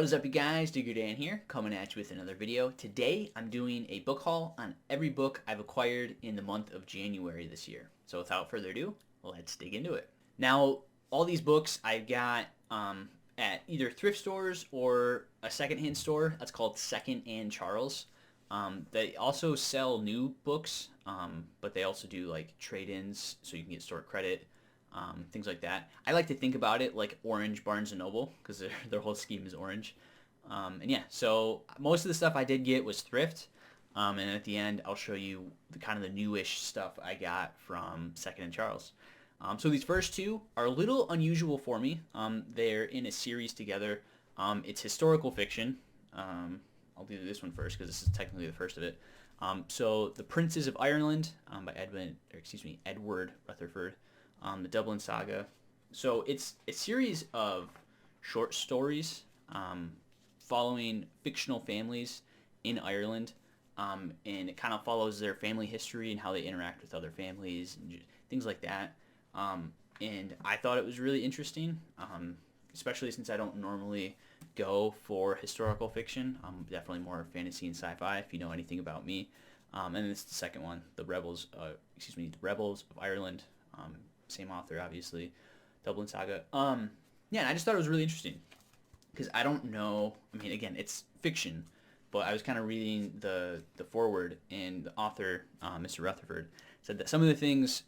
What is up, you guys? Diggerdan here, coming at you with another video. Today, I'm doing a book haul on every book I've acquired in the month of January this year. So without further ado, let's dig into it. Now, all these books I got at either thrift stores or a secondhand store. That's called Second and Charles. They also sell new books, but they also do like trade-ins, so you can get store credit. Things like that. I like to think about it like Orange Barnes & Noble because their whole scheme is orange. And yeah, so most of the stuff I did get was thrift. And at the end, I'll show you the kind of the newish stuff I got from Second and Charles. So these first two are a little unusual for me. They're in a series together. It's historical fiction. I'll do this one first because this is technically the first of it. So The Princes of Ireland by Edward Rutherford. The Dublin Saga. So it's a series of short stories following fictional families in Ireland, and it kind of follows their family history and how they interact with other families and things like that. And I thought it was really interesting, especially since I don't normally go for historical fiction. I'm definitely more fantasy and sci-fi, if you know anything about me. And then it's the second one, The Rebels of Ireland. Same author, obviously, Dublin Saga. Yeah, and I just thought it was really interesting because I don't know. I mean, again, it's fiction, but I was kind of reading the foreword, and the author, Mr. Rutherford, said that some of the things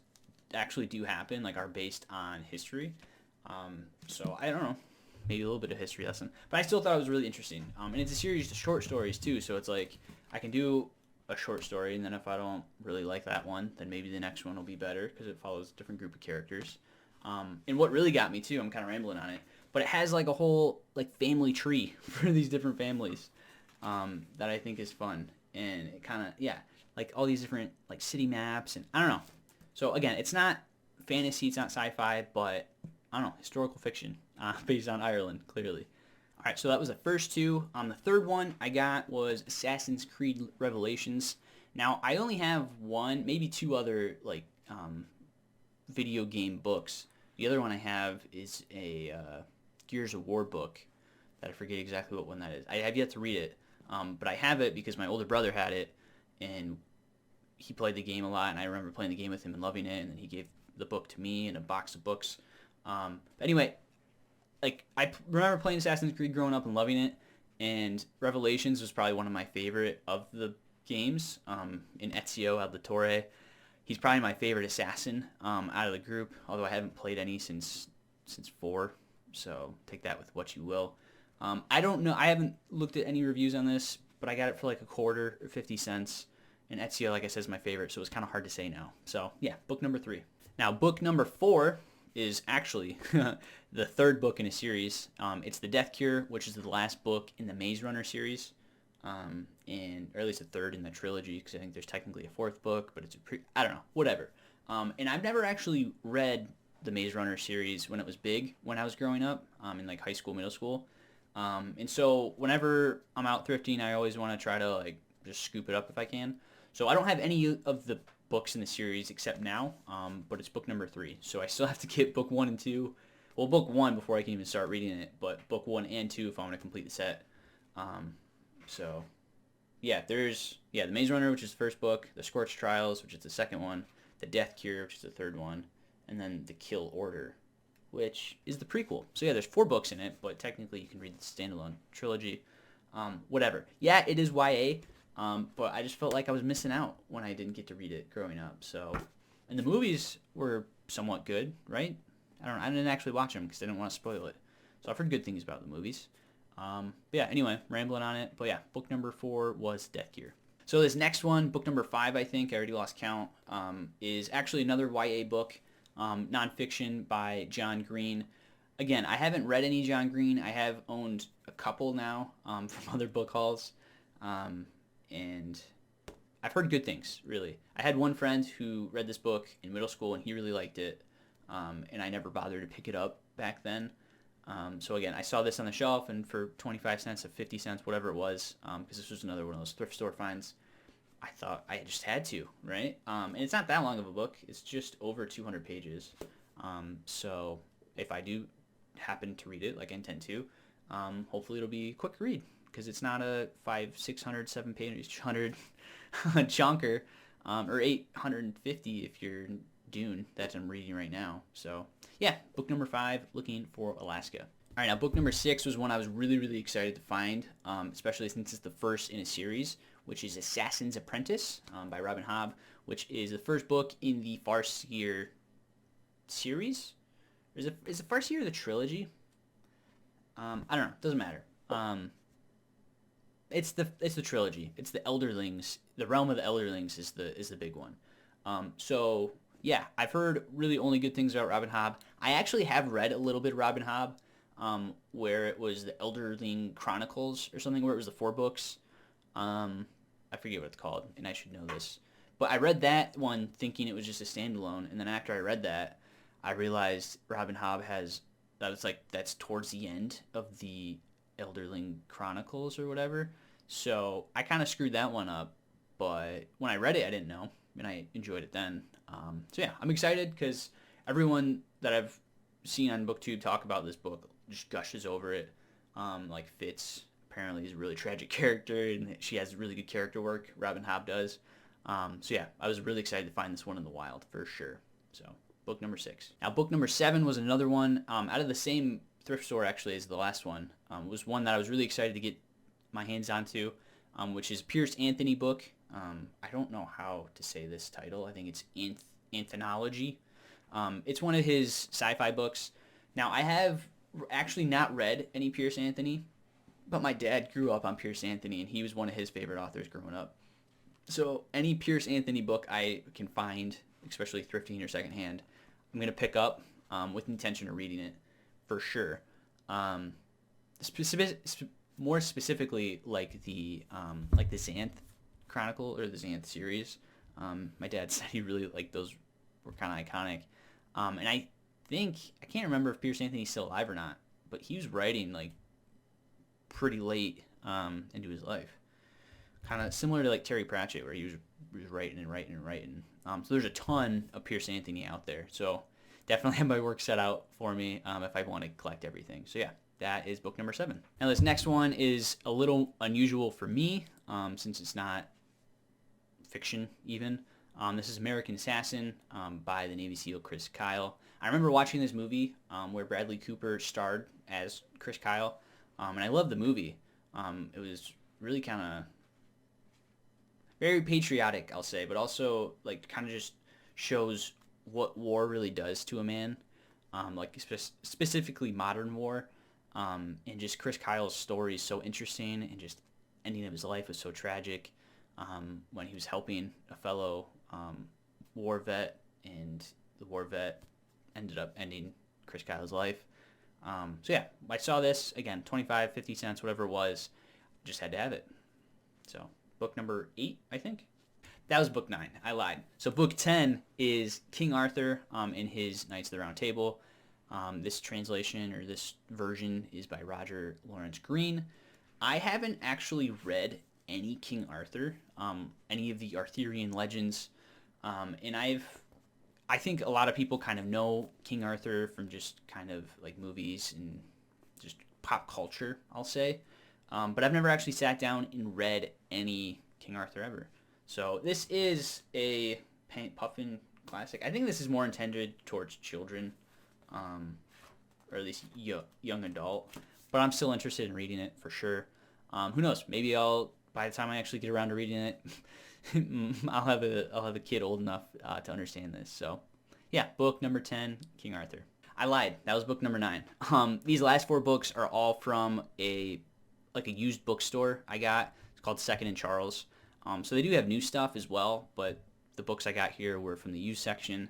actually do happen, like are based on history. So I don't know, maybe a little bit of history lesson, but I still thought it was really interesting. And it's a series of short stories too, so it's like I can do a short story, and then if I don't really like that one, then maybe the next one will be better because it follows a different group of characters. And what really got me too, I'm kind of rambling on it, but it has like a whole like family tree for these different families that I think is fun, and it kind of like all these different like city maps, and I don't know. So again, it's not fantasy, it's not sci-fi, but I don't know, historical fiction based on Ireland, clearly. All right, so that was the first two. The third one I got was Assassin's Creed Revelations. Now, I only have one, maybe two other like video game books. The other one I have is a Gears of War book that I forget exactly what one that is. I have yet to read it, but I have it because my older brother had it, and he played the game a lot, and I remember playing the game with him and loving it, and then he gave the book to me and a box of books. But anyway, like I remember playing Assassin's Creed growing up and loving it, and Revelations was probably one of my favorite of the games. In Ezio Auditore, he's probably my favorite assassin out of the group. Although I haven't played any since 4, so take that with what you will. I don't know. I haven't looked at any reviews on this, but I got it for like a quarter or 50 cents. And Ezio, like I said, is my favorite, so it's kind of hard to say now. So yeah, book number 3. Now book number 4 is actually the third book in a series. It's The Death Cure, which is the last book in the Maze Runner series, and or at least the third in the trilogy, because I think there's technically a fourth book, but it's I don't know, whatever. And I've never actually read the Maze Runner series when it was big when I was growing up, in like high school, middle school. And so whenever I'm out thrifting, I always want to try to like just scoop it up if I can. So I don't have any of the books in the series except now, but it's book number 3, so I still have to get book 1 and 2. Well, book 1 before I can even start reading it, but book 1 and 2 if I want to complete the set. So yeah, there's The Maze Runner, which is the first book, The Scorched Trials, which is the second one, The Death Cure, which is the third one, and then The Kill Order, which is the prequel. So yeah, there's 4 books in it, but technically you can read the standalone trilogy. Whatever. Yeah, it is YA. But I just felt like I was missing out when I didn't get to read it growing up. So, and the movies were somewhat good, right? I didn't actually watch them because I didn't want to spoil it. So I've heard good things about the movies. But yeah, anyway, rambling on it. But yeah, book number 4 was Death Gear. So this next one, book number 5, I think, I already lost count, is actually another YA book, nonfiction by John Green. Again, I haven't read any John Green. I have owned a couple now from other book hauls. And I've heard good things, really. I had one friend who read this book in middle school, and he really liked it, and I never bothered to pick it up back then. So again, I saw this on the shelf, and for 25 cents or 50 cents, whatever it was, because this was another one of those thrift store finds, I thought I just had to, right? And it's not that long of a book. It's just over 200 pages. So if I do happen to read it, like I intend to, Hopefully it'll be a quick read because it's not a 600, 7 page, 100 chonker, or 850 if you're Dune that I'm reading right now. So yeah, book number 5, Looking for Alaska. All right, now book number 6 was one I was really, really excited to find, especially since it's the first in a series, which is Assassin's Apprentice by Robin Hobb, which is the first book in the Farseer series. Is it Farseer the trilogy? I don't know. Doesn't matter. It's the trilogy. It's the Elderlings. The Realm of the Elderlings is the big one. So yeah, I've heard really only good things about Robin Hobb. I actually have read a little bit of Robin Hobb, where it was the Elderling Chronicles or something, where it was the 4 books. I forget what it's called, and I should know this. But I read that one thinking it was just a standalone, and then after I read that, I realized Robin Hobb that's towards the end of the Elderling Chronicles or whatever. So I kind of screwed that one up, but when I read it, I didn't know, and I enjoyed it then. So yeah, I'm excited because everyone that I've seen on BookTube talk about this book just gushes over it. Like Fitz apparently is a really tragic character, and she has really good character work. Robin Hobb does. So yeah, I was really excited to find this one in the wild for sure. So book number 6. Now book number 7 was another one out of the same thrift store actually as the last one. Was one that I was really excited to get my hands onto, which is Pierce Anthony book. I don't know how to say this title. I think it's Anthology. It's one of his sci-fi books. Now I have actually not read any Pierce Anthony, but my dad grew up on Pierce Anthony, and he was one of his favorite authors growing up. So any Pierce Anthony book I can find, especially thrifting or secondhand, I'm going to pick up with intention of reading it for sure. More specifically, like the Xanth Chronicle or the Xanth series. My dad said he really liked those, were kind of iconic. And I can't remember if Pierce Anthony's still alive or not, but he was writing like pretty late into his life. Kind of similar to like Terry Pratchett, where he was writing and writing and writing. So there's a ton of Pierce Anthony out there. So definitely have my work set out for me if I want to collect everything. So yeah, that is book number 7. Now this next one is a little unusual for me since it's not fiction even. This is American Assassin by the Navy SEAL Chris Kyle. I remember watching this movie where Bradley Cooper starred as Chris Kyle, and I loved the movie. It was really kind of very patriotic, I'll say, but also like kind of just shows what war really does to a man, like specifically modern war, and just Chris Kyle's story is so interesting, and just ending of his life was so tragic when he was helping a fellow war vet, and the war vet ended up ending Chris Kyle's life. So yeah, I saw this, again, 25, 50 cents, whatever it was, just had to have it. So book number 8, I think. That was book 9. I lied. So book 10 is King Arthur in his Knights of the Round Table. This translation or this version is by Roger Lawrence Green. I haven't actually read any King Arthur, any of the Arthurian legends, and I think a lot of people kind of know King Arthur from just kind of like movies and just pop culture, I'll say. But I've never actually sat down and read any King Arthur ever. So this is a Paint Puffin classic. I think this is more intended towards children, or at least young adult. But I'm still interested in reading it for sure. Who knows? Maybe by the time I actually get around to reading it, I'll have a kid old enough to understand this. So yeah, book number 10, King Arthur. I lied. That was book number 9. These last 4 books are all from a used bookstore I got. It's called Second and Charles. So they do have new stuff as well, but the books I got here were from the used section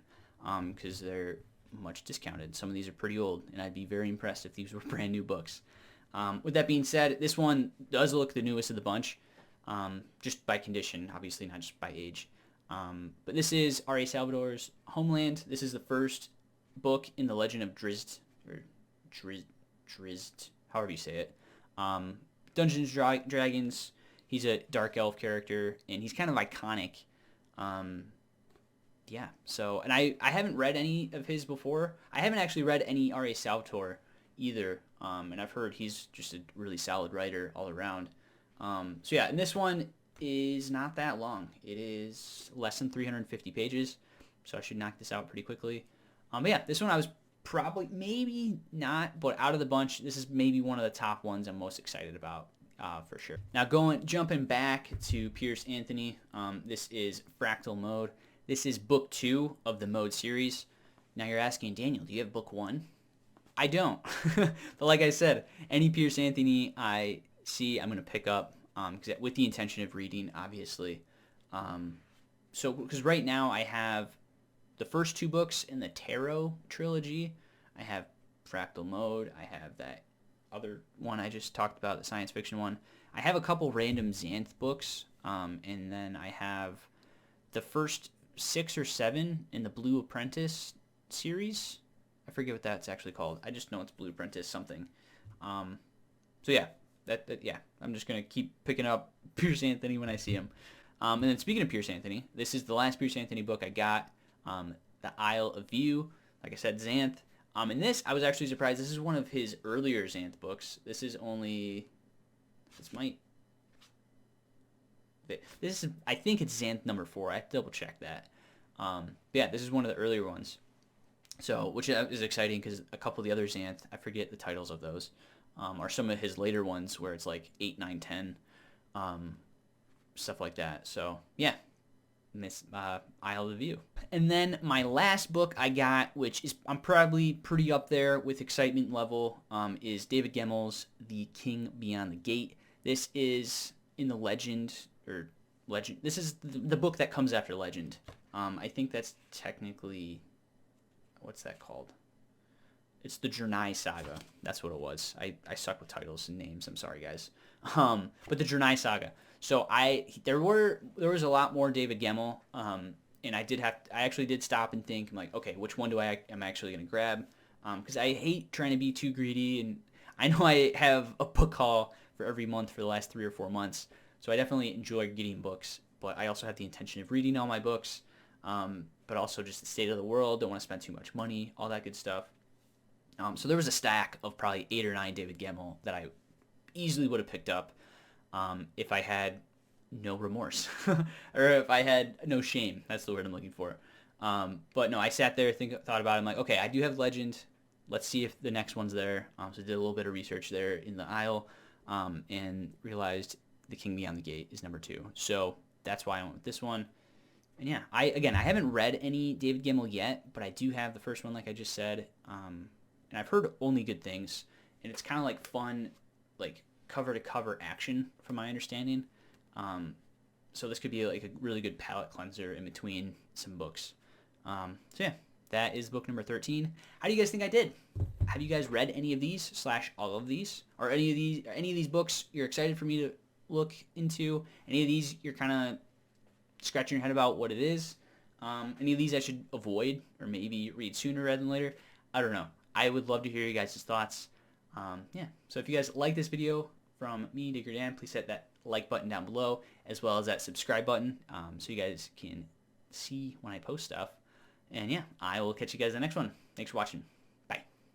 because they're much discounted. Some of these are pretty old, and I'd be very impressed if these were brand new books. With that being said, this one does look the newest of the bunch, just by condition, obviously not just by age. But this is R.A. Salvador's Homeland. This is the first book in the Legend of Drizzt, or Drizzt, however you say it. Dungeons Dragons. He's a dark elf character, and he's kind of iconic. Yeah, so, and I haven't read any of his before. I haven't actually read any R.A. Salvatore either. and I've heard he's just a really solid writer all around. So yeah, and this one is not that long. It is less than 350 pages, so I should knock this out pretty quickly. But yeah, this one I was probably, maybe not, but out of the bunch, this is maybe one of the top ones I'm most excited about. For sure. Now jumping back to Pierce Anthony, this is Fractal Mode. This is book 2 of the Mode series. Now you're asking, Daniel, do you have book 1? I don't. But like I said, any Pierce Anthony I see, I'm going to pick up with the intention of reading, obviously. So because right now I have the first 2 books in the Tarot trilogy. I have Fractal Mode. I have that other one I just talked about, the science fiction one. I have a couple random Xanth books, and then I have the first 6 or 7 in the Blue Apprentice series. I forget what that's actually called. I just know it's Blue Apprentice something. So yeah, yeah, I'm just gonna keep picking up Pierce Anthony when I see him. And then speaking of Pierce Anthony, this is the last Pierce Anthony book I got, The Isle of View. Like I said, Xanth. And this, I was actually surprised. This is one of his earlier Xanth books. This is only, I think it's Xanth number 4. I have to double check that. But yeah, this is one of the earlier ones. So, which is exciting because a couple of the other Xanth, I forget the titles of those, are some of his later ones where it's like 8, 9, 10, stuff like that. So yeah. Isle of View. And then my last book I got, which is I'm probably pretty up there with excitement level, is David Gemmell's The King Beyond the Gate. This is in the Legend. This is the book that comes after Legend. I think that's technically, what's that called? It's the Jernai Saga. That's what it was. I suck with titles and names. I'm sorry, guys. But the Jernai Saga. So there was a lot more David Gemmell, and I actually did stop and think. I'm like, okay, which one am I actually going to grab? Because I hate trying to be too greedy, and I know I have a book haul for every month for the last 3 or 4 months, so I definitely enjoy getting books. But I also have the intention of reading all my books, but also just the state of the world. Don't want to spend too much money, all that good stuff. So there was a stack of probably 8 or 9 David Gemmell that I easily would have picked up. If I had no remorse or if I had no shame. That's the word I'm looking for. But no, I sat there, thought about it. I'm like, okay, I do have Legend. Let's see if the next one's there. So I did a little bit of research there in the aisle, and realized The King Beyond the Gate is number 2. So that's why I went with this one. And yeah, I haven't read any David Gemmell yet, but I do have the first one, like I just said. And I've heard only good things. And it's kind of like fun, like cover-to-cover action, from my understanding. So this could be like a really good palate cleanser in between some books. So yeah, that is book number 13. How do you guys think I did? Have you guys read any of these / all of these? Or any of these books you're excited for me to look into? Any of these you're kind of scratching your head about what it is? Any of these I should avoid or maybe read sooner rather than later? I don't know. I would love to hear you guys' thoughts. Yeah, so if you guys like this video from me, Diggerdan, please hit that like button down below, as well as that subscribe button, so you guys can see when I post stuff. And yeah, I will catch you guys in the next one. Thanks for watching.